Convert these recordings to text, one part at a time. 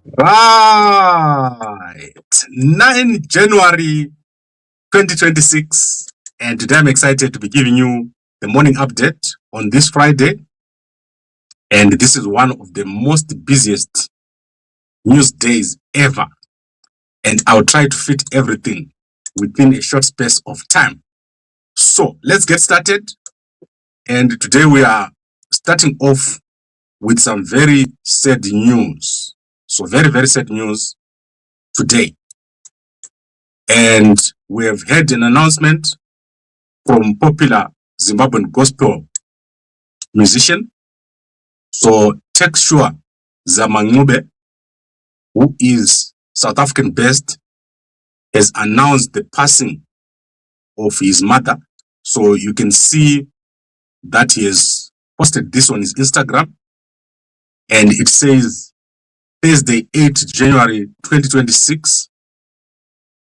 Right. 9 January 2026. And today I'm excited to be giving you the morning update on this Friday. And this is one of the most busiest news days ever. And I'll try to fit everything within a short space of time. So let's get started. And today we are starting off with some very sad news. So very, very sad news today. And we have had an announcement from popular Zimbabwean gospel musician. So Textua Zamangube, who is South African based, has announced the passing of his mother. So you can see that he has posted this on his Instagram. And it says Thursday, 8 January 2026.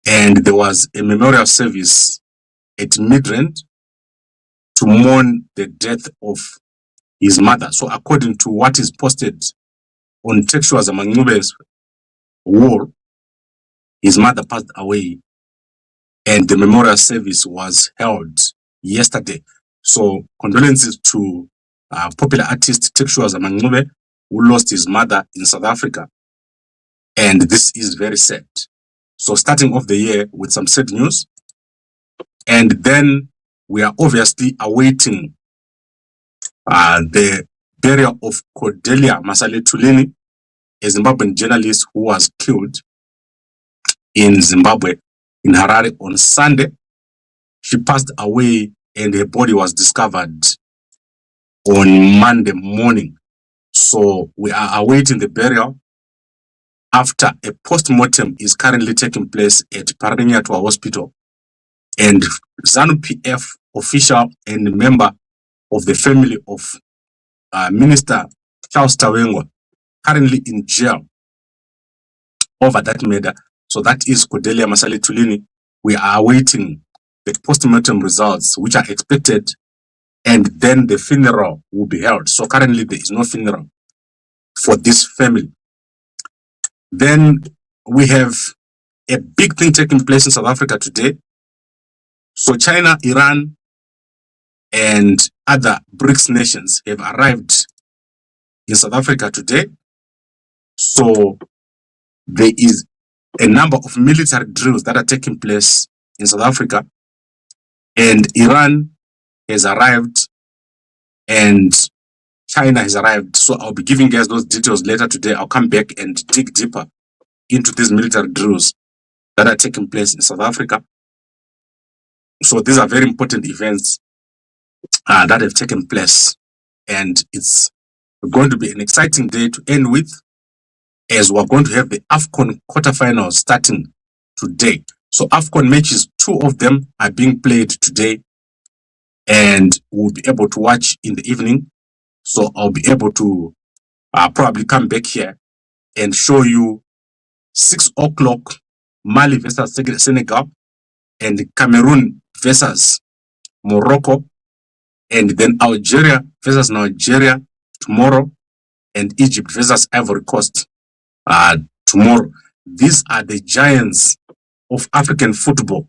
And there was a memorial service at Midrand to mourn the death of his mother. So according to what is posted on Textua Zamangube's wall, his mother passed away and the memorial service was held yesterday. So condolences to popular artist Textua Zamangube, who lost his mother in South Africa. And this is very sad. So starting off the year with some sad news. And then we are obviously awaiting the burial of Cordelia Masale-Tulini, a Zimbabwean journalist who was killed in Zimbabwe, in Harare on Sunday. She passed away and her body was discovered on Monday morning. So we are awaiting the burial after a post-mortem is currently taking place at Paranyatwa Hospital. And ZANU-PF official and member of the family of Minister Charles Tawengo currently in jail over that murder. So that is Cordelia Masale-Tulini. We are awaiting the post-mortem results, which are expected, and then the funeral will be held. So currently there is no funeral for this family. Then we have a big thing taking place in South Africa today. So China, Iran, and other BRICS nations have arrived in South Africa today. So there is a number of military drills that are taking place in South Africa, and Iran has arrived and China has arrived. So I'll be giving guys those details later today. I'll come back and dig deeper into these military drills that are taking place in South Africa. So these are very important events that have taken place, and it's going to be an exciting day to end with, as we're going to have the AFCON quarterfinals starting today. So AFCON matches, 2 of them are being played today, and we'll be able to watch in the evening. So I'll be able to probably come back here and show you 6 o'clock Mali versus Senegal, and Cameroon versus Morocco, and then Algeria versus Nigeria tomorrow, and Egypt versus Ivory Coast tomorrow. These are the giants of African football.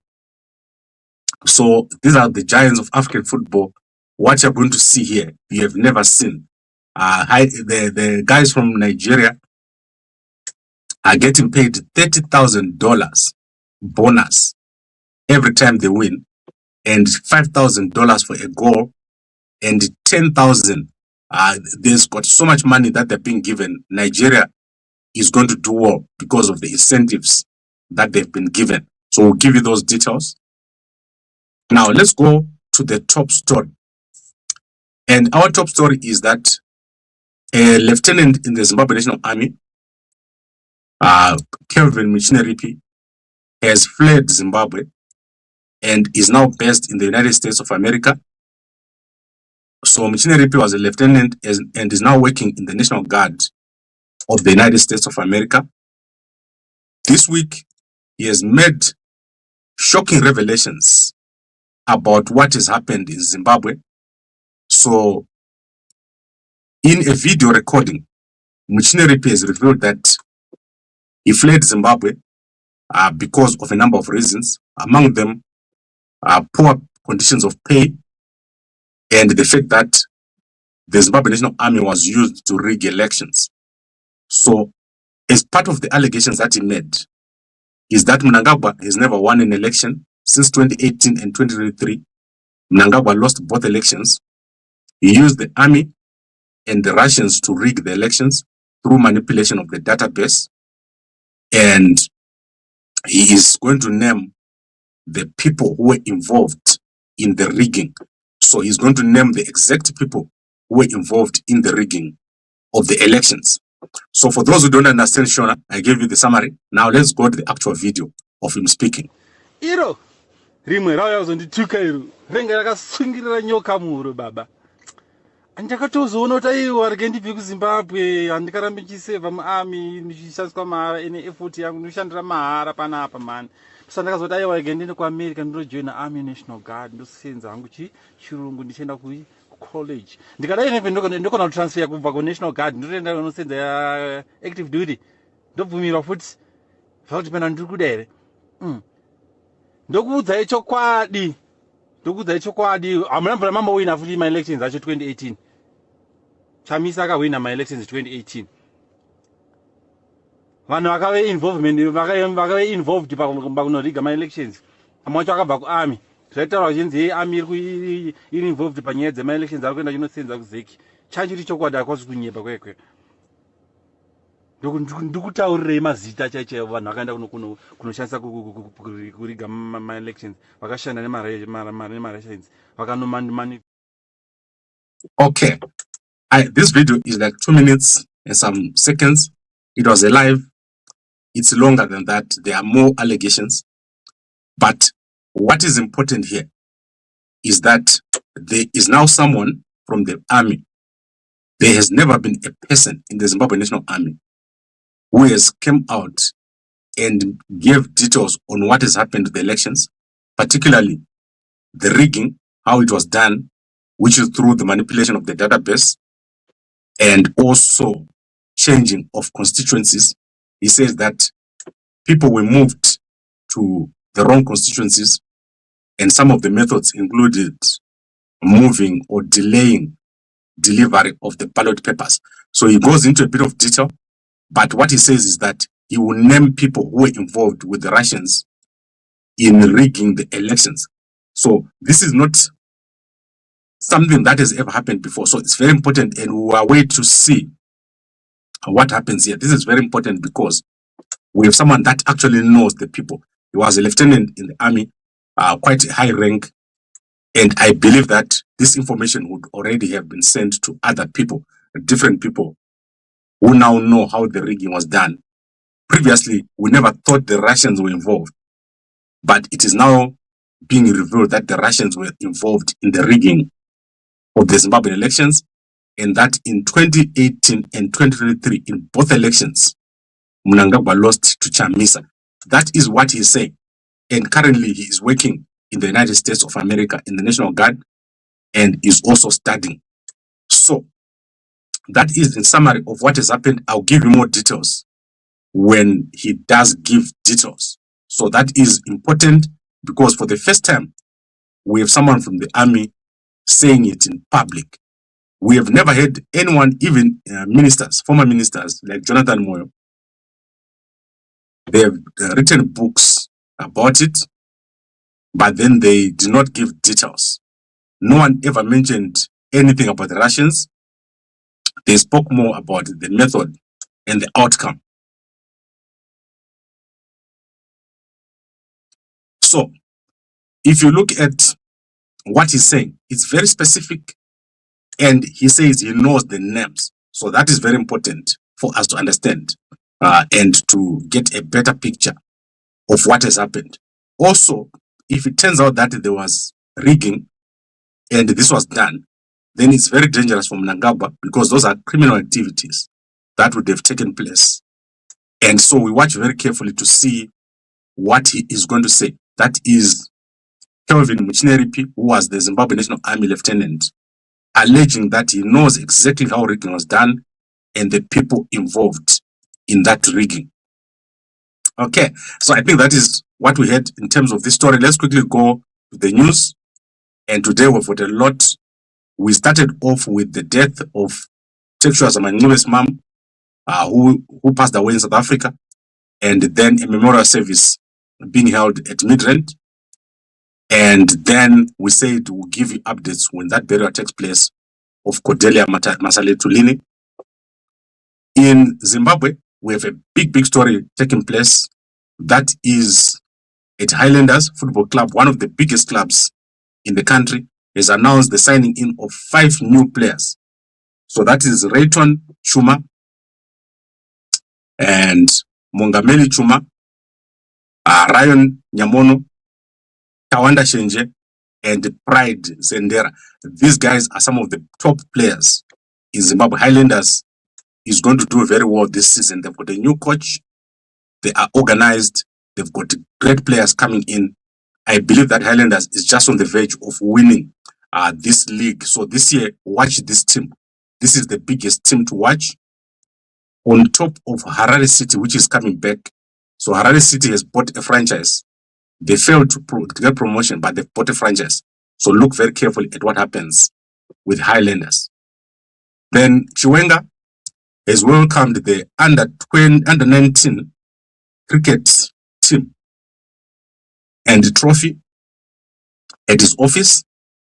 So these are the giants of African football. What you're going to see here, you have never seen. The guys from Nigeria are getting paid $30,000 bonus every time they win, and $5,000 for a goal, and 10,000. There's got so much money that they're being given. Nigeria is going to do well because of the incentives that they've been given. So we'll give you those details. Now let's go to the top story. And our top story is that a lieutenant in the Zimbabwe National Army, Kelvin Muchineripi, has fled Zimbabwe and is now based in the United States of America. So Muchineripi was a lieutenant and is now working in the National Guard of the United States of America. This week, he has made shocking revelations about what has happened in Zimbabwe. So, in a video recording, Muchineripi has revealed that He fled Zimbabwe because of a number of reasons, among them poor conditions of pay and the fact that the Zimbabwe National Army was used to rig elections. So, as part of the allegations that he made, is that Mnangagwa has never won an election since 2018 and 2023. Mnangagwa lost both elections. He used the army and the Russians to rig the elections through manipulation of the database. And he is going to name the people who were involved in the rigging. So he's going to name the exact people who were involved in the rigging of the elections. So for those who don't understand, Shona, I gave you the summary. Now let's go to the actual video of him speaking. Iro rimwe rauya kuzondituka iro renga rakasungirira nyoka muhuro baba. Andakatozoona kuti aiwa rege ndibve kuZimbabwe handikarambe ndichisevha muarmy ndichishandiswa mahara ene effort yangu ndoshandira mahara panapa mani. So ndakazoti aiwa rege ndiende kuAmerica ndinojoina Army National Guard ndosenza hangu chirungu ndichienda college. Ndikadai nepe ndokona kutransfer kubva kuNational Guard ndotoenda kunosenza active duty. Ndobvumirwa futi. Vakuti pena ndiri kuda here. Ndokuudzai chokwadi. Ndokuudzai chokwadi. Hamuna mama wina futi my elections acho 2018. Chamisa akawina my elections 2018. Vanhu vakave involved pakunoriga my elections. Amwe acho akabva kuarmy. Zvaitaura zvinzi army iri involved panyaya dzema elections ari kuenda chinosenza kuzeki. Chanjiri chokwadi akwazi kunyepa kwekwe. Ndikutaurirei mazita chaichaiwo vanhu vakaenda kunoshandisa kuriga my elections vakashanda nemarussians vakanomani. Okay, this video is like 2 minutes and some seconds. It was a live. It's longer than that. There are more allegations. But what is important here is that there is now someone from the army. There has never been a person in the Zimbabwe National Army who has come out and gave details on what has happened to the elections, particularly the rigging, how it was done, which is through the manipulation of the database, and also changing of constituencies. He says that people were moved to the wrong constituencies, and some of the methods included moving or delaying delivery of the ballot papers. So he goes into a bit of detail, but what he says is that he will name people who were involved with the Russians in rigging the elections. So this is not something that has ever happened before. So it's very important, and we are waiting to see what happens here. This is very important because we have someone that actually knows the people. He was a lieutenant in the army, quite a high rank, and I believe that this information would already have been sent to other people, different people who now know how the rigging was done. Previously, we never thought the Russians were involved, but it is now being revealed that the Russians were involved in the rigging of the Zimbabwean elections, and that in 2018 and 2023, in both elections, Mnangagwa lost to Chamisa. That is what he's saying. And currently, he is working in the United States of America in the National Guard and is also studying. So, that is in summary of what has happened. I'll give you more details when he does give details. So that is important because for the first time, we have someone from the army saying it in public. We have never had anyone, even ministers, former ministers like Jonathan Moyo. They have written books about it, but then they did not give details. No one ever mentioned anything about the Russians. They spoke more about the method and the outcome. So, if you look at what he's saying, it's very specific, and he says he knows the names. So that is very important for us to understand and to get a better picture of what has happened. Also, if it turns out that there was rigging and this was done, then it's very dangerous for Mnangagwa because those are criminal activities that would have taken place. And so we watch very carefully to see what he is going to say. That is Kelvin Muchineripi, who was the Zimbabwe National Army lieutenant, alleging that he knows exactly how rigging was done and the people involved in that rigging. Okay, so I think that is what we had in terms of this story. Let's quickly go to the news. And today we've got a lot. We started off with the death of Textual Zamanxibe's mom, who passed away in South Africa, and then a memorial service being held at Midrand. And then we said we'll give you updates when that burial takes place of Cordelia Masaletulini. In Zimbabwe, we have a big story taking place. That is at Highlanders Football Club, one of the biggest clubs in the country, has announced the signing in of 5 new players. So that is Rayton Chuma and Mongameli Chuma, Ryan Nyamono, Tawanda Shenje, and Pride Zendera. These guys are some of the top players in Zimbabwe. Highlanders is going to do very well this season. They've got a new coach. They are organized. They've got great players coming in. I believe that Highlanders is just on the verge of winning this league. So this year, watch this team. This is the biggest team to watch. On top of Harare City, which is coming back. So Harare City has bought a franchise. They failed to get promotion, but they've bought a franchise. So look very carefully at what happens with Highlanders. Then Chiwenga has welcomed the under 19 cricket team and the trophy at his office.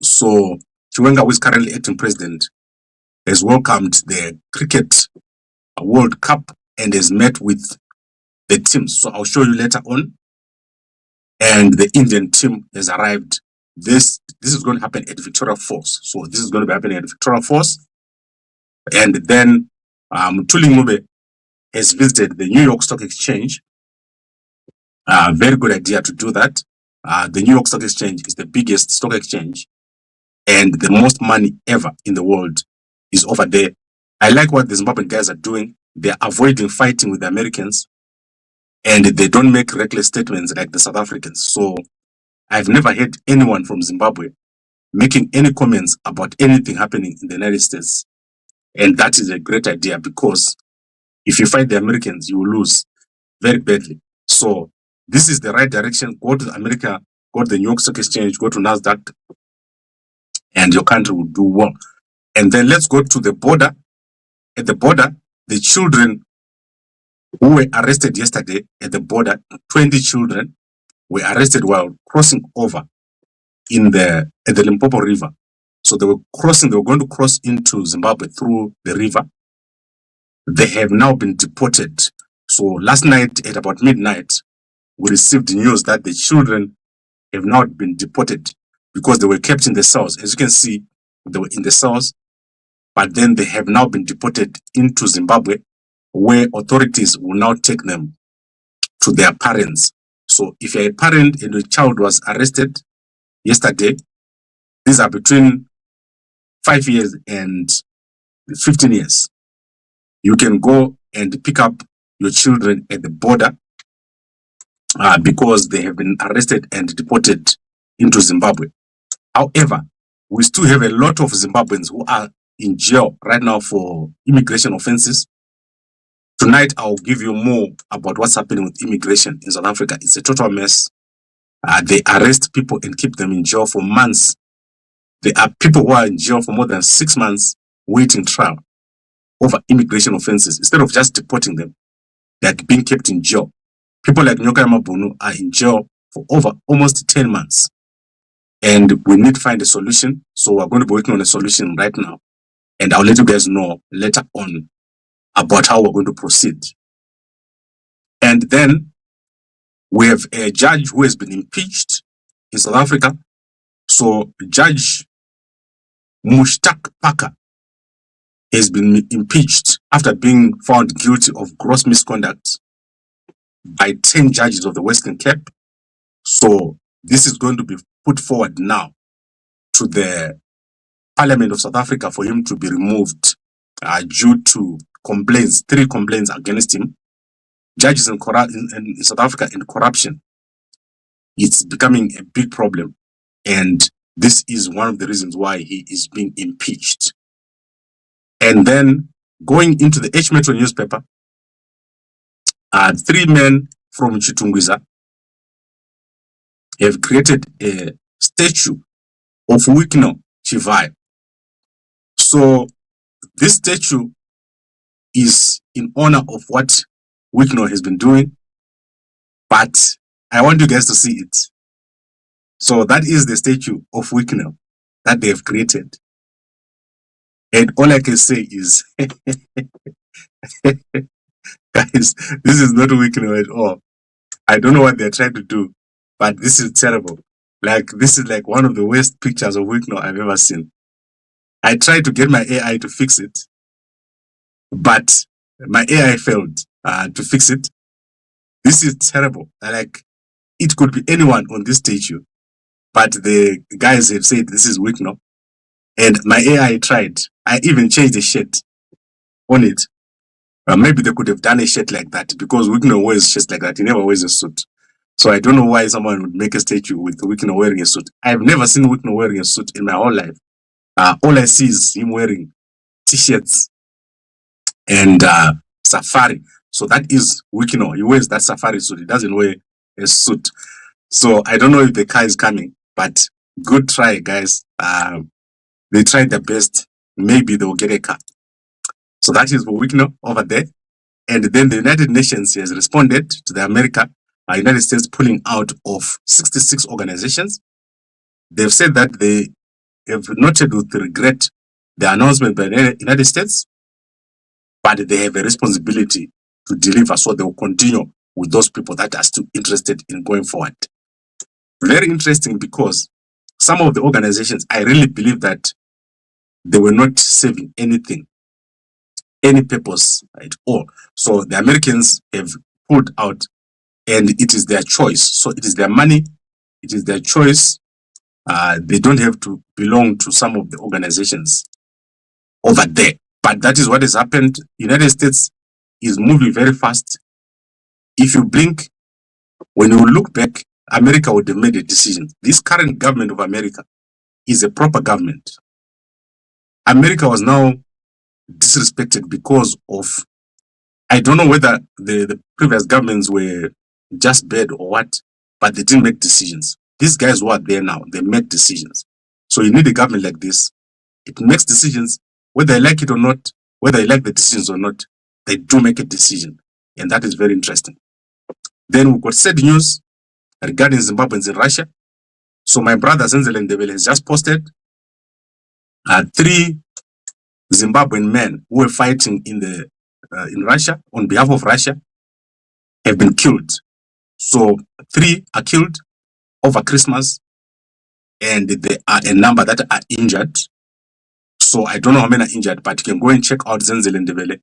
So Chiwenga, who is currently acting president, has welcomed the Cricket World Cup and has met with the teams. So I'll show you later on. And the Indian team has arrived. This is going to happen at Victoria Falls. So this is going to be happening at Victoria Falls. And then Tuli Ngube has visited the New York Stock Exchange. Very good idea to do that. The New York Stock Exchange is the biggest stock exchange, and the most money ever in the world is over there. I like what the Zimbabwean guys are doing. They're avoiding fighting with the Americans, and they don't make reckless statements like the South Africans. So I've never heard anyone from Zimbabwe making any comments about anything happening in the United States. And that is a great idea, because if you fight the Americans, you will lose very badly. So this is the right direction. Go to America, go to the New York Stock Exchange, go to NASDAQ, and your country will do well. And then let's go to the border. At the border, the children who were arrested yesterday at the border, 20 children were arrested while crossing over at the Limpopo River. So they were going to cross into Zimbabwe through the river. They have now been deported. So last night at about midnight, we received news that the children have now been deported because they were kept in the cells. As you can see, they were in the cells, but then they have now been deported into Zimbabwe, where authorities will now take them to their parents. So if you're a parent and your child was arrested yesterday, these are between 5 years and 15 years. You can go and pick up your children at the border because they have been arrested and deported into Zimbabwe. However, we still have a lot of Zimbabweans who are in jail right now for immigration offenses. Tonight, I'll give you more about what's happening with immigration in South Africa. It's a total mess. They arrest people and keep them in jail for months. There are people who are in jail for more than 6 months waiting trial over immigration offenses. Instead of just deporting them, they're being kept in jail. People like Nyoka Mabunu are in jail for over almost 10 months. And we need to find a solution. So we're going to be working on a solution right now. And I'll let you guys know later on about how we're going to proceed. And then we have a judge who has been impeached in South Africa. So Judge Mushtaq Parker has been impeached after being found guilty of gross misconduct by 10 judges of the Western Cape. So this is going to be put forward now to the Parliament of South Africa for him to be removed due to complaints, 3 complaints against him. Judges in South Africa and corruption, it's becoming a big problem. And this is one of the reasons why he is being impeached. And then going into the H Metro newspaper, 3 men from Chitungwiza have created a statue of Wikno Chivai. So this statue is in honor of what Wikno has been doing, but I want you guys to see it. So that is the statue of Wikno that they have created. And all I can say is, guys, this is not Wikno at all. I don't know what they're trying to do, but this is terrible. Like, this is like one of the worst pictures of Wikno I've ever seen. I tried to get my AI to fix it, but my AI failed to fix it. This is terrible. Like, it could be anyone on this statue, but the guys have said this is Wikno. And my AI tried. I even changed the shirt on it. Maybe they could have done a shirt like that, because Wikno wears shirts like that. He never wears a suit. So I don't know why someone would make a statue with Wikno wearing a suit. I've never seen Wikno wearing a suit in my whole life. All I see is him wearing t-shirts and safari. So that is Wikno. He wears that safari suit. He doesn't wear a suit. So I don't know if the car is coming, but good try, guys. They tried their best. Maybe they will get a car. So that is for Wikno over there. And then the United Nations has responded to the United States pulling out of 66 organizations. They've said that they have noted with regret the announcement by the United States, but they have a responsibility to deliver, so they will continue with those people that are still interested in going forward. Very interesting, because some of the organizations, I really believe that they were not serving anything, any purpose at all. So the Americans have pulled out, and it is their choice. So it is their money, it is their choice. They don't have to belong to some of the organizations over there. But that is what has happened. United States is moving very fast. If you blink, when you look back, America would have made a decision. This current government of America is a proper government. America was now disrespected because of, I don't know whether the previous governments were just bad or what, but they didn't make decisions. These guys who are there now, they make decisions. So you need a government like this. It makes decisions, whether I like it or not, whether I like the decisions or not, they do make a decision. And that is very interesting. Then we've got sad news regarding Zimbabweans in Russia. So my brother Zenzele Ndebele has just posted 3 Zimbabwean men who were fighting in Russia on behalf of Russia have been killed. So 3 are killed over Christmas, and there are a number that are injured. So I don't know how many are injured, but you can go and check out Zenzele Ndebele.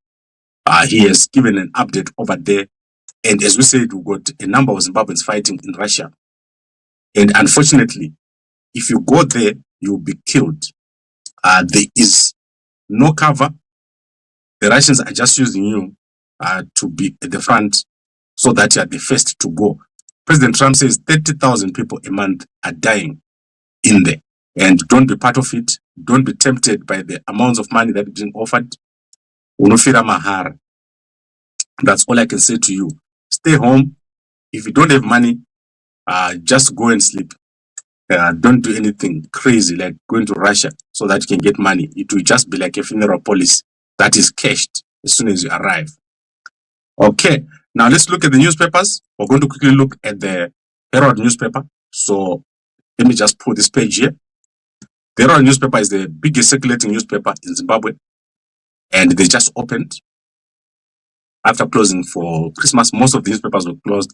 He has given an update over there. And as we said, we've got a number of Zimbabweans fighting in Russia. And unfortunately, if you go there, you'll be killed. There is no cover. The Russians are just using you to be at the front so that you are the first to go. President Trump says 30,000 people a month are dying in there. And don't be part of it. Don't be tempted by the amounts of money that is being offered. Unofira mahara. That's all I can say to you. Stay home. If you don't have money, just go and sleep. Don't do anything crazy like going to Russia so that you can get money. It will just be like a funeral policy that is cashed as soon as you arrive. Okay, now let's look at the newspapers. We're going to quickly look at the Herald newspaper. So let me just pull this page here. The Herald newspaper is the biggest circulating newspaper in Zimbabwe, and they just opened after closing for Christmas. Most of the newspapers were closed.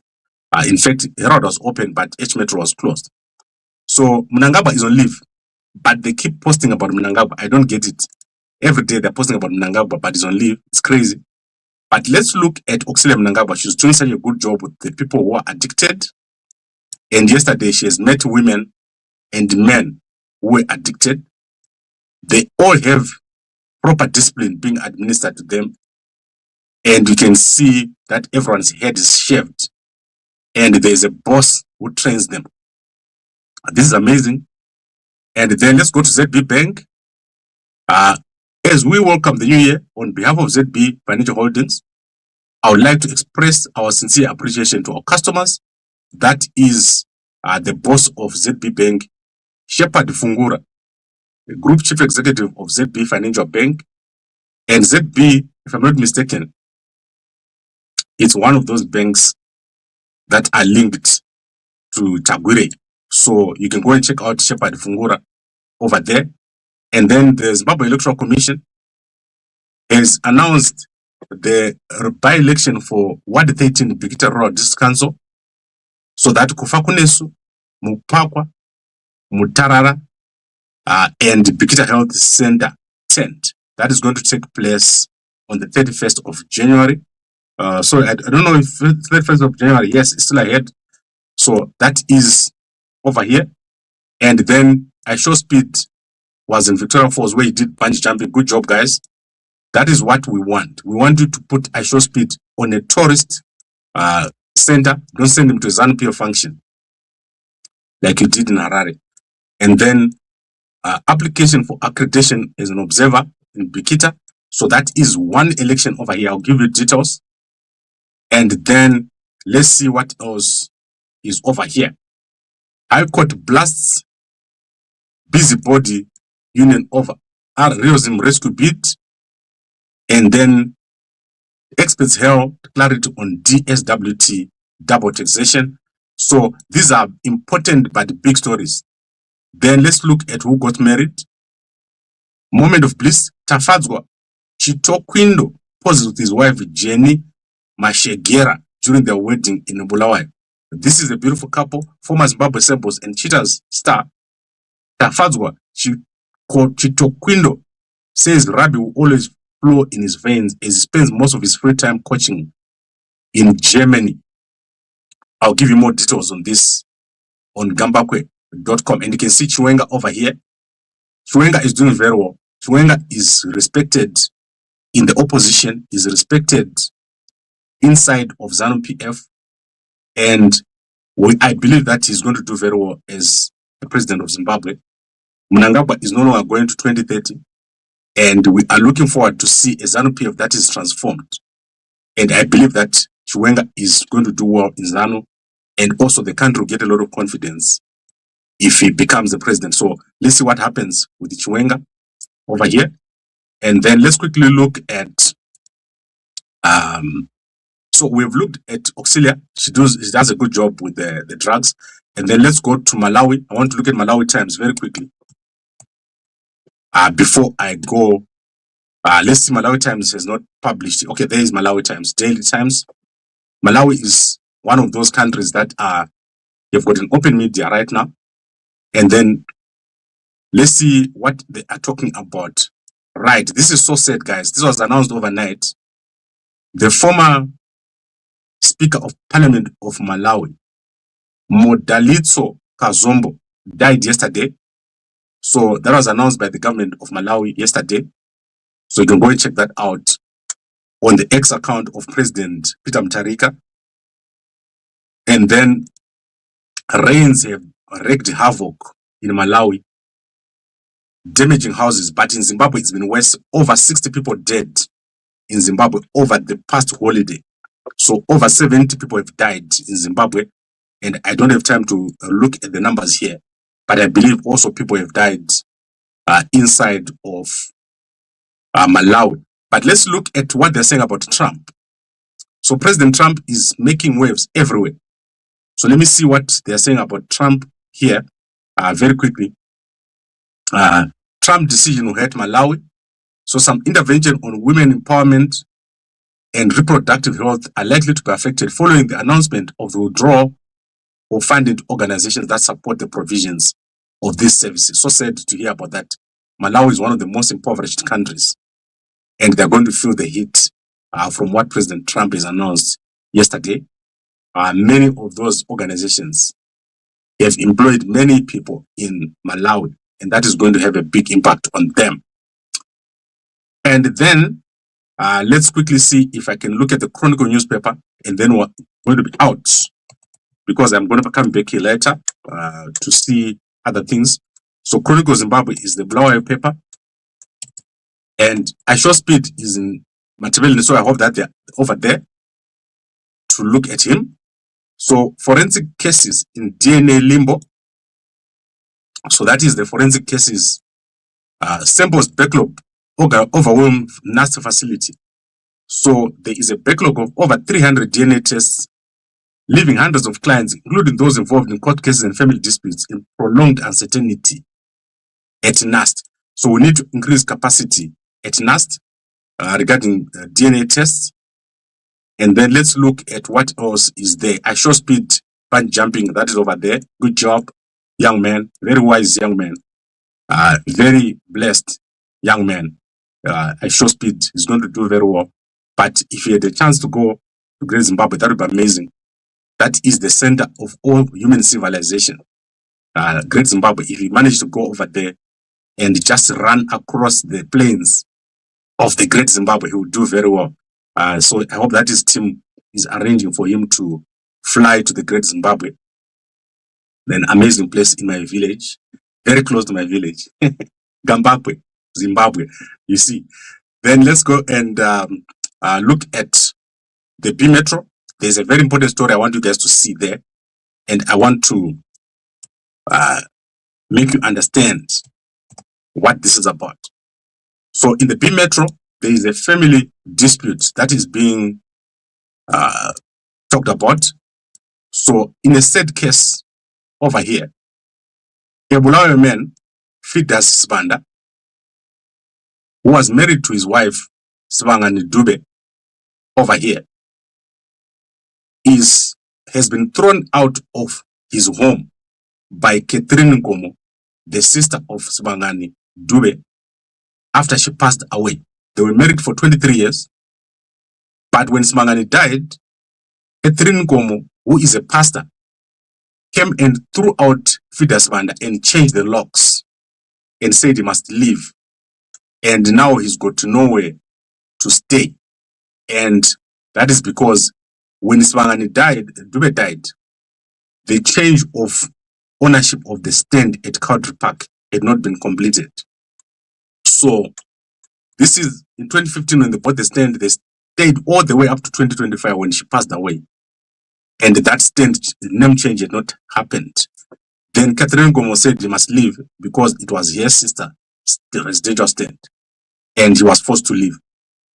In fact, Herald was open, but H Metro was closed. So Mnangagwa is on leave, but they keep posting about Mnangagwa. I don't get it. Every day they're posting about Mnangagwa, but he's on leave. It's crazy. But let's look at Oxley Mnangagwa. She's doing such a good job with the people who are addicted. And yesterday she has met women and men who were addicted. They all have proper discipline being administered to them. And you can see that everyone's head is shaved. And there's a boss who trains them. This is amazing. And then let's go to ZB Bank. As we welcome the new year on behalf of ZB Financial Holdings, I would like to express our sincere appreciation to our customers. That is the boss of ZB Bank, Shepard Fungura, the Group Chief Executive of ZB Financial Bank. And ZB, if I'm not mistaken, it's one of those banks that are linked to Tagwire. So you can go and check out Shepard Fungura over there. And then the Zimbabwe Electoral Commission has announced the by-election for Ward 13 Bikita Road District Council, so that Kufakunesu, Mupakwa, Mutarara, and Bikita Health Center tent. That is going to take place on the 31st of January. So I don't know if 31st of January, yes, it's still ahead. So that is over here. And then IshowSpeed was in Victoria Falls where he did bungee jumping. Good job, guys. That is what we want. We want you to put IshowSpeed on a tourist center. Don't send him to a ZANU-PF function like you did in Harare. And then application for accreditation as an observer in Bikita. So that is one election over here. I'll give you details. And then let's see what else is over here. High Court blasts busybody union over realism rescue bid. And then experts held clarity on DSWT double taxation. So these are important but big stories. Then let's look at who got married. Moment of bliss. Tafadzwa Chitokwindo poses with his wife Jenny Mashegera during their wedding in Bulawayo. This is a beautiful couple, former Zimbabwe Samples and Cheetahs star. Tafadzwa Chitokwindo says Rabbi will always flow in his veins as he spends most of his free time coaching in Germany. I'll give you more details on this on gambakwe.com. And you can see Chiwenga over here. Chiwenga is doing very well. Chiwenga is respected in the opposition, is respected inside of ZANU-PF. And I believe that he's going to do very well as the president of Zimbabwe. Mnangagwa is no longer going to 2030. And we are looking forward to see a ZANU-PF that is transformed. And I believe that Chiwenga is going to do well in ZANU. And also the country will get a lot of confidence if he becomes the president. So let's see what happens with Chiwenga over here. And then let's quickly look at, so we've looked at Auxilia. She does a good job with the drugs. And then let's go to Malawi. I want to look at Malawi Times very quickly. Before I go, let's see, Malawi Times has not published. Okay, there is Malawi Times, Daily Times. Malawi is one of those countries that you've got an open media right now. And then let's see what they are talking about. Right, this is so sad, guys. This was announced overnight. The former Speaker of Parliament of Malawi, Modalitso Kazombo, died yesterday. So that was announced by the government of Malawi yesterday. So you can go and check that out on the X account of President Peter Mutharika. And then rains have wreaked havoc in Malawi, damaging houses. But in Zimbabwe, it's been worse. Over 60 people dead in Zimbabwe over the past holiday. So over 70 people have died in Zimbabwe. And I don't have time to look at the numbers here. But I believe also people have died inside of Malawi. But let's look at what they're saying about Trump. So President Trump is making waves everywhere. So let me see what they're saying about Trump here very quickly. Trump decision will hurt Malawi. So some intervention on women empowerment and reproductive health are likely to be affected following the announcement of the withdrawal of funded organizations that support the provisions of these services. So sad to hear about that. Malawi is one of the most impoverished countries, and they're going to feel the heat from what President Trump has announced yesterday. Many of those organizations have employed many people in Malawi, and that is going to have a big impact on them. And then let's quickly see if I can look at the Chronicle newspaper, and then we're going to be out because I'm going to come back here later to see other things. So Chronicle Zimbabwe is the Bulawayo paper, and IshowSpeed is in Matabele, so I hope that they're over there. to look at him. So forensic cases in DNA limbo. So that is the forensic cases samples backlog overwhelm NAST facility. So there is a backlog of over 300 DNA tests, leaving hundreds of clients, including those involved in court cases and family disputes, in prolonged uncertainty at NAST. So we need to increase capacity at NAST regarding DNA tests. And then let's look at what else is there. IshowSpeed bungee jumping, that is over there. Good job, young man, very wise young man, very blessed young man. IshowSpeed is going to do very well. But if you had a chance to go to Great Zimbabwe, that would be amazing. That is the center of all human civilization. Great Zimbabwe, if you manage to go over there and just run across the plains of the Great Zimbabwe, he will do very well. So I hope that his team is arranging for him to fly to the Great Zimbabwe. An amazing place in my village, very close to my village. Gambakwe, Zimbabwe, you see. Then let's go and look at the B Metro. There's a very important story I want you guys to see there. And I want to make you understand what this is about. So in the B Metro, there is a family dispute that is being talked about. So in a said case over here, a Bulawayo man, Fidas Sibanda, who was married to his wife, Sibangani Dube, over here, has been thrown out of his home by Catherine Nkomo, the sister of Sibangani Dube, after she passed away. They were married for 23 years. But when Sibangani died, Catherine Nkomo, who is a pastor, came and threw out Fidas Banda and changed the locks and said he must leave. And now he's got nowhere to stay. And that is because when Sibangani died, Dube died, the change of ownership of the stand at Country Park had not been completed. So this is in 2015 when they bought the stand, they stayed all the way up to 2025 when she passed away. And that stand name change had not happened. Then Catherine Gomo said he must leave because it was her sister, the residential stand. And he was forced to leave.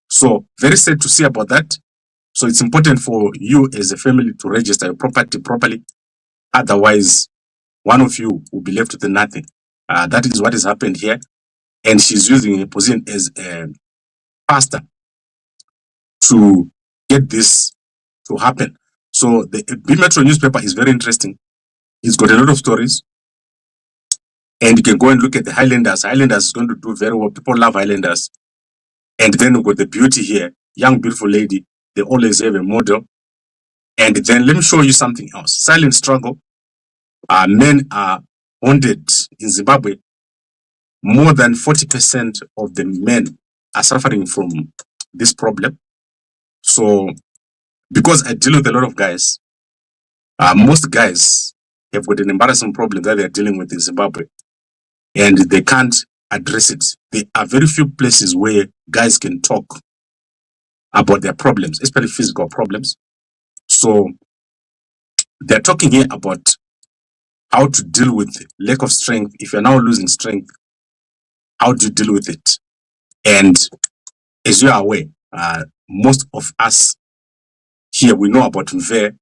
So very sad to see about that. So it's important for you as a family to register your property properly. Otherwise, one of you will be left with nothing. That is what has happened here. And she's using a position as a pastor to get this to happen. So the B Metro newspaper is very interesting. It's got a lot of stories. And you can go and look at the Highlanders. Highlanders is going to do very well. People love Highlanders. And then we've got the beauty here. Young, beautiful lady. They always have a model. And then let me show you something else. Silent struggle. Men are wounded in Zimbabwe. More than 40% of the men are suffering from this problem. So, because I deal with a lot of guys, most guys have got an embarrassing problem that they're dealing with in Zimbabwe. And they can't address it. There are very few places where guys can talk about their problems, especially physical problems. So they're talking here about how to deal with lack of strength. If you're now losing strength, how do you deal with it? And as you are aware, most of us here, we know about Mve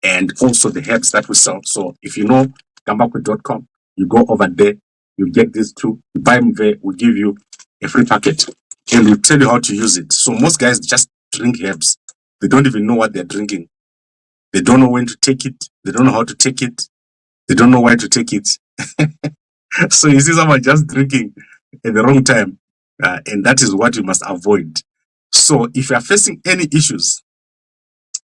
and also the herbs that we sell. So if you know gambakwe.com, you go over there, you get these two, you buy Mve, we give you a free packet and we'll tell you how to use it. So most guys just drink herbs. They don't even know what they're drinking. They don't know when to take it. They don't know how to take it. They don't know why to take it. So you see someone just drinking at the wrong time. And that is what you must avoid. So if you are facing any issues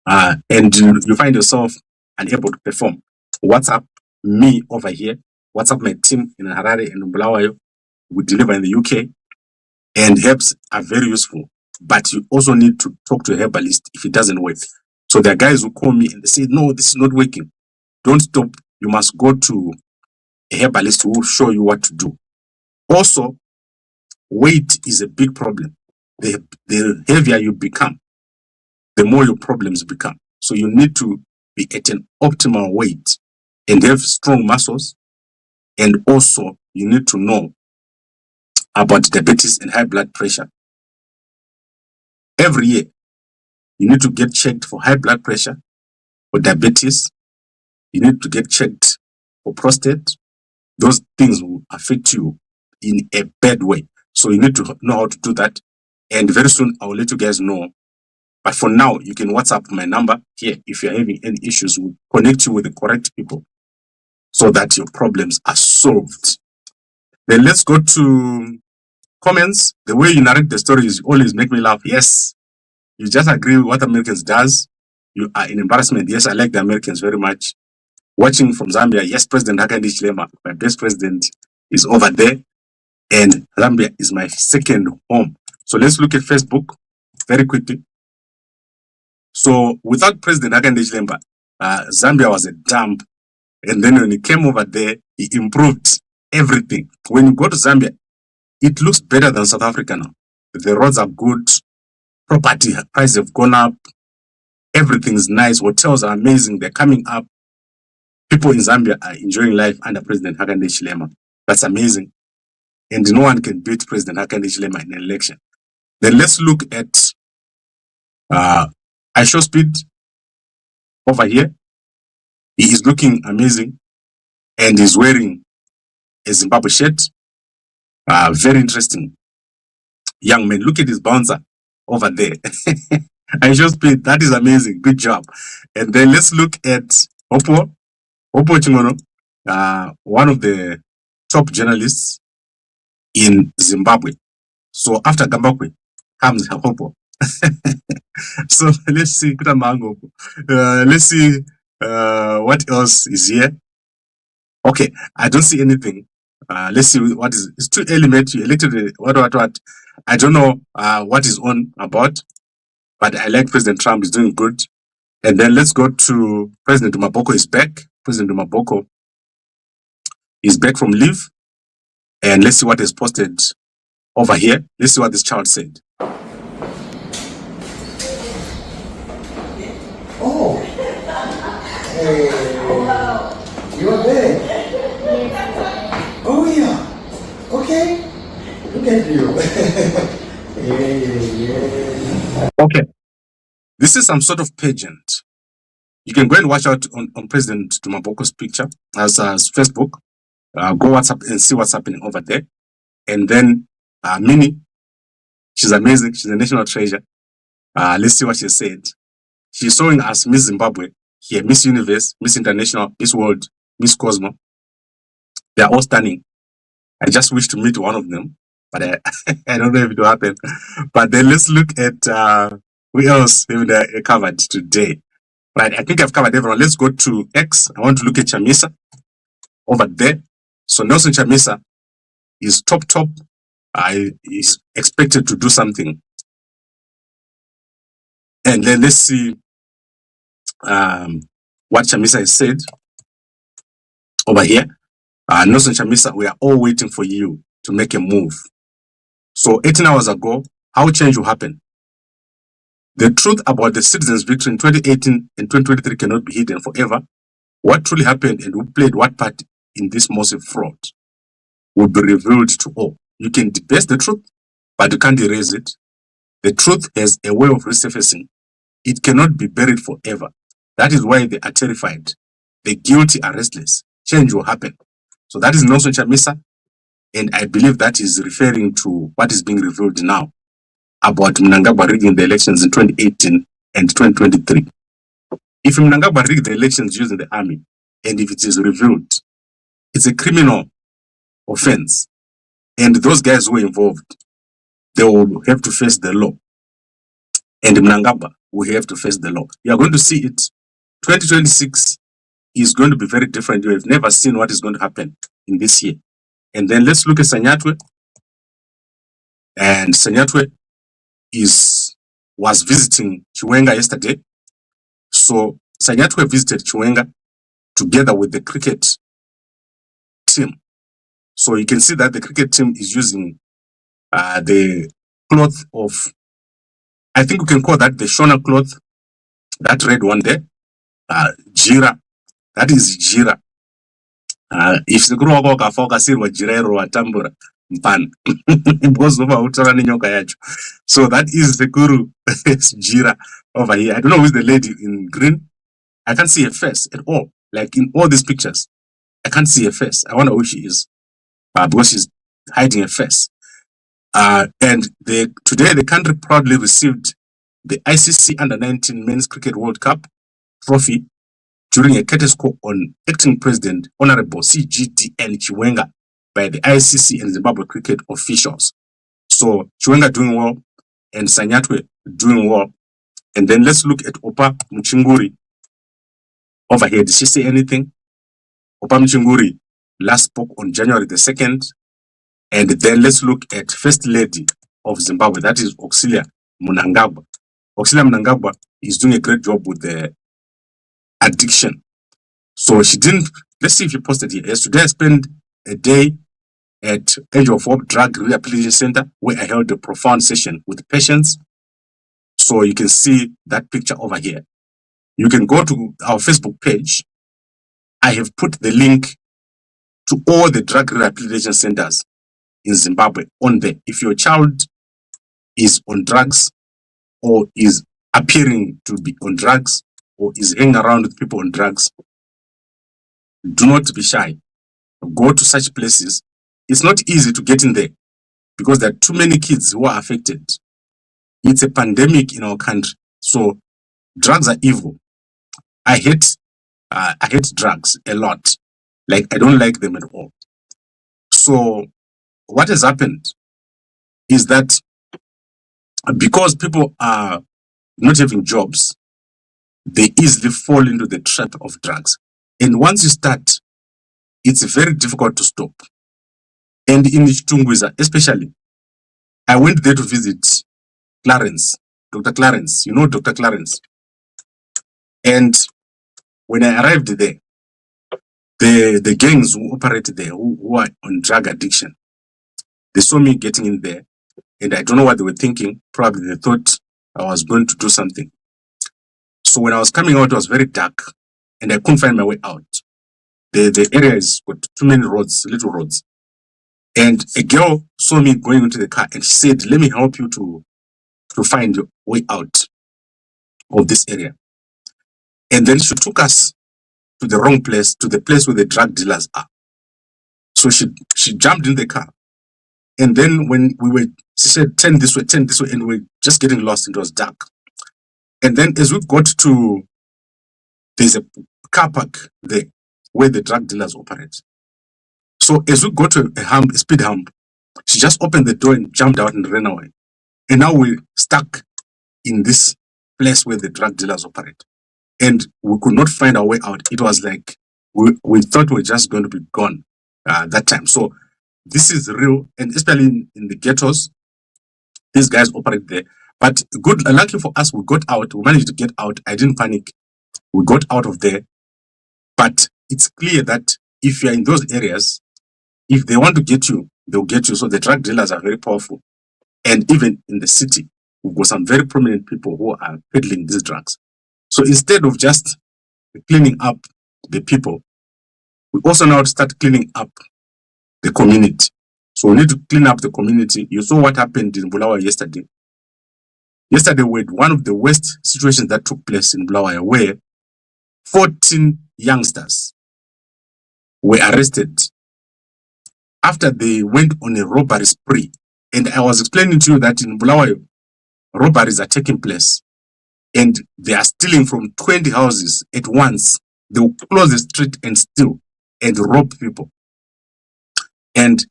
and you find yourself unable to perform, WhatsApp me over here. WhatsApp my team in Harare and Bulawayo. We deliver in the UK. And herbs are very useful. But you also need to talk to a herbalist if it doesn't work. So there are guys who call me and they say, no, this is not working. Don't stop. You must go to a herbalist who will show you what to do. Also, weight is a big problem. The heavier you become, the more your problems become. So you need to be at an optimal weight and have strong muscles. And also you need to know about diabetes and high blood pressure. Every year, you need to get checked for high blood pressure, for diabetes. You need to get checked for prostate. Those things will affect you in a bad way. So you need to know how to do that. And very soon I will let you guys know. But for now, you can WhatsApp my number here. If you're having any issues, we'll connect you with the correct people so that your problems are solved. Then let's go to comments. The way you narrate the stories always make me laugh. Yes, you just agree with what Americans does. You are an embarrassment. Yes, I like the Americans very much. Watching from Zambia. Yes, President Hakainde Hichilema, my best president, is over there. And Zambia is my second home. So let's look at Facebook very quickly. So without President Hakainde Hichilema, Zambia was a dump. And then when he came over there, he improved everything. When you go to Zambia, it looks better than South Africa now. The roads are good. Property prices have gone up. Everything is nice. Hotels are amazing. They're coming up. People in Zambia are enjoying life under President Hakainde Hichilema. That's amazing. And no one can beat President Hakainde Hichilema in an election. Then let's look at IshowSpeed over here. He is looking amazing and he's wearing a Zimbabwe shirt. Very interesting young man. Look at his bouncer over there. IshowSpeed, that is amazing. Good job. And then let's look at Opo Chingono, one of the top journalists in Zimbabwe. So after Gambakwe comes Opo. So let's see. Let's see what else is here. Okay, I don't see anything. Let's see what is. It's too early, mate. You elected what? I don't know what is on about, but I like President Trump is doing good. And then let's go to President Maboko is back. President Maboko is back from leave. And let's see what is posted over here. Let's see what this child said. Oh, hey, you are there? Oh yeah, okay. Look at you. Okay, this is some sort of pageant. You can go and watch out on President Maboko's picture as Facebook. Go WhatsApp and see what's happening over there. And then Minnie, she's amazing. She's a national treasure. Let's see what she said. She's showing us Miss Zimbabwe here, Miss Universe, Miss International, Miss World, Miss Cosmo. They are all stunning. I just wish to meet one of them, but I don't know if it will happen. But then let's look at who else have they covered today. Right, I think I've covered everyone. Let's go to X. I want to look at Chamisa over there. So Nelson Chamisa is top. Is expected to do something. And then let's see what Chamisa has said over here. Nelson Chamisa, we are all waiting for you to make a move. So 18 hours ago, how change will happen? The truth about the citizens' victory in 2018 and 2023 cannot be hidden forever. What truly happened and who played what part in this massive fraud will be revealed to all. You can debate the truth, but you can't erase it. The truth has a way of resurfacing. It cannot be buried forever. That is why they are terrified. The guilty are restless. Change will happen. So that is Nelson Chamisa, and I believe that is referring to what is being revealed now about Mnangagwa rigging the elections in 2018 and 2023. If Mnangagwa rigged the elections using the army, and if it is revealed, it's a criminal offense. And those guys who were involved, they will have to face the law. And Mnangagwa will have to face the law. You are going to see it. 2026 is going to be very different. You have never seen what is going to happen in this year. And then let's look at Sanyatwe. And Sanyatwe was visiting Chiwenga yesterday. So Sanyatwe visited Chiwenga together with the cricket team. So you can see that the cricket team is using the cloth of, I think we can call that the Shona cloth That red one there, Jira, that is Jira. If the Guru Waka focus here, Jirero Atambura, Mpan, so that is the Guru, it's Jira over here. I don't know who's the lady in green. I can't see a face at all. Like in all these pictures, I can't see a face. I wonder who she is, because she's hiding a face. And today the country proudly received the ICC Under-19 Men's Cricket World Cup trophy during a courtesy call on acting President Honorable CGTN Chiwenga by the ICC and Zimbabwe cricket officials. So Chiwenga doing well and Sanyatwe doing well. And then let's look at Opa Muchineripi over here. Did she say anything? Opa Muchineripi last spoke on January the 2nd. And then let's look at First Lady of Zimbabwe, that is Auxilia Mnangagwa. Auxilia Mnangagwa is doing a great job with the addiction. So she didn't, let's see if she posted here. Yesterday I spent a day at Age of Hope Drug Rehabilitation Center where I held a profound session with patients. So you can see that picture over here. You can go to our Facebook page. I have put the link to all the drug rehabilitation centers in Zimbabwe on there. If your child is on drugs or is appearing to be on drugs or is hanging around with people on drugs, do not be shy. Go to such places. It's not easy to get in there because there are too many kids who are affected. It's a pandemic in our country. So drugs are evil. I hate drugs a lot. Like, I don't like them at all. So what has happened is that because people are not having jobs, they easily fall into the trap of drugs. And once you start, it's very difficult to stop. And in Chitungwiza, especially, I went there to visit Clarence, Dr. Clarence. You know Dr. Clarence. And when I arrived there, the gangs who operate there, who are on drug addiction, they saw me getting in there, and I don't know what they were thinking. Probably they thought I was going to do something. So when I was coming out, it was very dark, and I couldn't find my way out. The area has got too many roads, little roads. And a girl saw me going into the car, and she said, "Let me help you to find your way out of this area." And then she took us to the wrong place, to the place where the drug dealers are. So she jumped in the car. And then when she said, turn this way, and we were just getting lost. It was dark. And then as we got to, there's a car park there where the drug dealers operate. So as we got to a speed hump, she just opened the door and jumped out and ran away. And now we're stuck in this place where the drug dealers operate. And we could not find our way out. It was like we thought we were just going to be gone that time. So this is real, and especially in the ghettos, these guys operate there. But lucky for us, we got out. We managed to get out. I didn't panic. We got out of there. But it's clear that if you're in those areas, if they want to get you, they'll get you. So the drug dealers are very powerful. And even in the city, we've got some very prominent people who are peddling these drugs. So instead of just cleaning up the people, we also now start cleaning up the community. So we need to clean up the community. You saw what happened in Bulawayo yesterday. Yesterday, we had one of the worst situations that took place in Bulawayo, where 14 youngsters were arrested after they went on a robbery spree. And I was explaining to you that in Bulawayo, robberies are taking place. And they are stealing from 20 houses at once. They will close the street and steal and rob people. And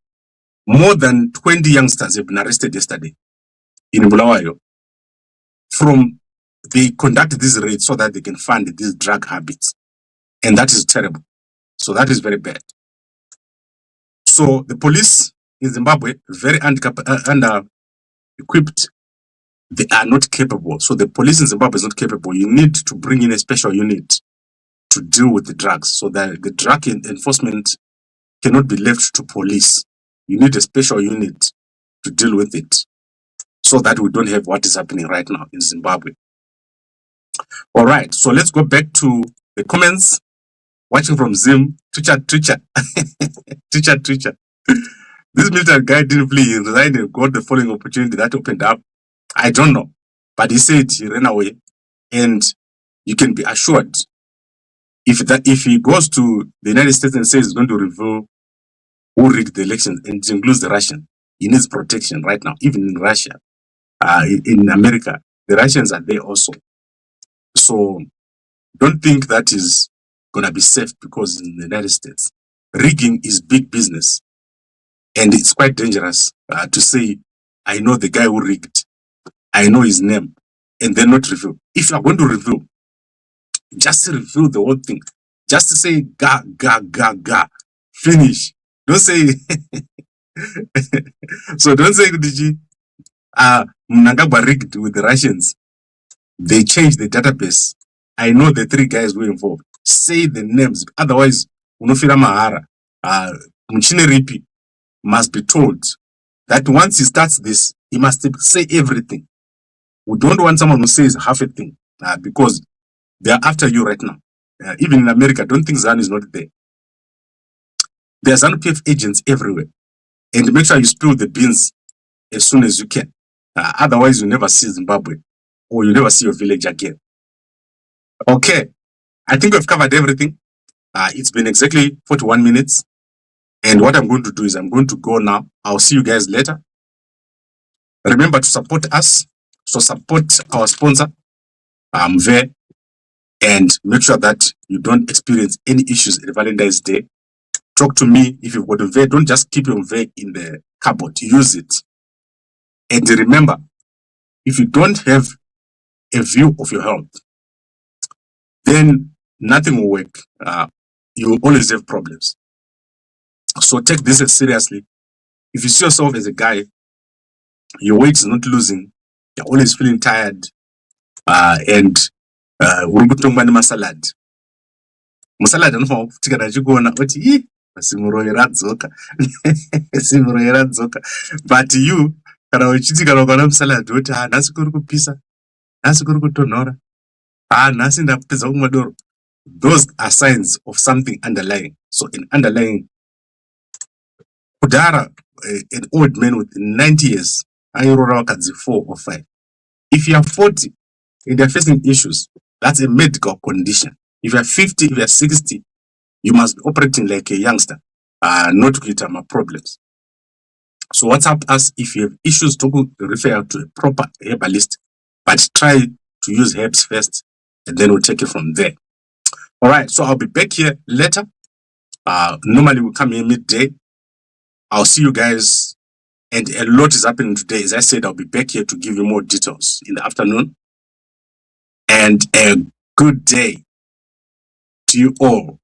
more than 20 youngsters have been arrested yesterday in Bulawayo. They conducted these raids so that they can fund these drug habits. And that is terrible. So that is very bad. So the police in Zimbabwe, very under-equipped. They are not capable. So the police in Zimbabwe is not capable. You need to bring in a special unit to deal with the drugs, so that the drug enforcement cannot be left to police. You need a special unit to deal with it, so that we don't have what is happening right now in Zimbabwe. All right, so let's go back to the comments. Watching from Zim, Twitcher. This military guy didn't flee, he resigned and got the following opportunity that opened up. I don't know, but he said he ran away, and you can be assured if he goes to the United States and says he's going to reveal who rigged the election, and it includes the Russian, he needs protection right now, even in Russia, in America, the Russians are there also. So don't think that is gonna be safe because in the United States, rigging is big business, and it's quite dangerous to say, I know the guy who rigged, I know his name, and then not reveal. If you are going to reveal, just reveal the whole thing. Just say ga, finish. Don't say so don't say Mnangagwa rigged with the Russians. They changed the database. I know the 3 guys were involved. Say the names, otherwise unofira mahara. Muchineripi must be told that once he starts this, he must say everything. We don't want someone who says half a thing because they are after you right now. Even in America, don't think ZAN is not there. There's ZANU-PF agents everywhere. And make sure you spill the beans as soon as you can. Otherwise, you never see Zimbabwe or you never see your village again. Okay, I think we've covered everything. It's been exactly 41 minutes. And what I'm going to do is I'm going to go now. I'll see you guys later. Remember to support us. So support our sponsor, Mve, and make sure that you don't experience any issues at Valentine's Day. Talk to me if you've got Mve. Don't just keep your Mve in the cupboard. Use it. And remember, if you don't have a view of your health, then nothing will work. You will always have problems. So take this as seriously. If you see yourself as a guy, your weight is not losing, you're always feeling tired, and salad. Musalad anofanira kutika nachikuona oti simuroyera dzoka. Simuroyera dzoka. But you kana uchiti kana ukaona musalad woti nhasi kuri kupisa, nhasi kuri kutonhora, nhasi ndapedza kumwa doro. Those are signs of something underlying. So in underlying, kudhara, an old man with 90 years, airora wakadzi 4 or 5. If you are 40 and you're facing issues, that's a medical condition. If you're 50, if you're 60, you must be operating like a youngster, not to get problems. So WhatsApp us if you have issues, to refer to a proper herbalist, but try to use herbs first, and then we'll take it from there. All right, so I'll be back here later. Normally we come here midday. I'll see you guys, and a lot is happening today. As I said, I'll be back here to give you more details in the afternoon. And a good day to you all.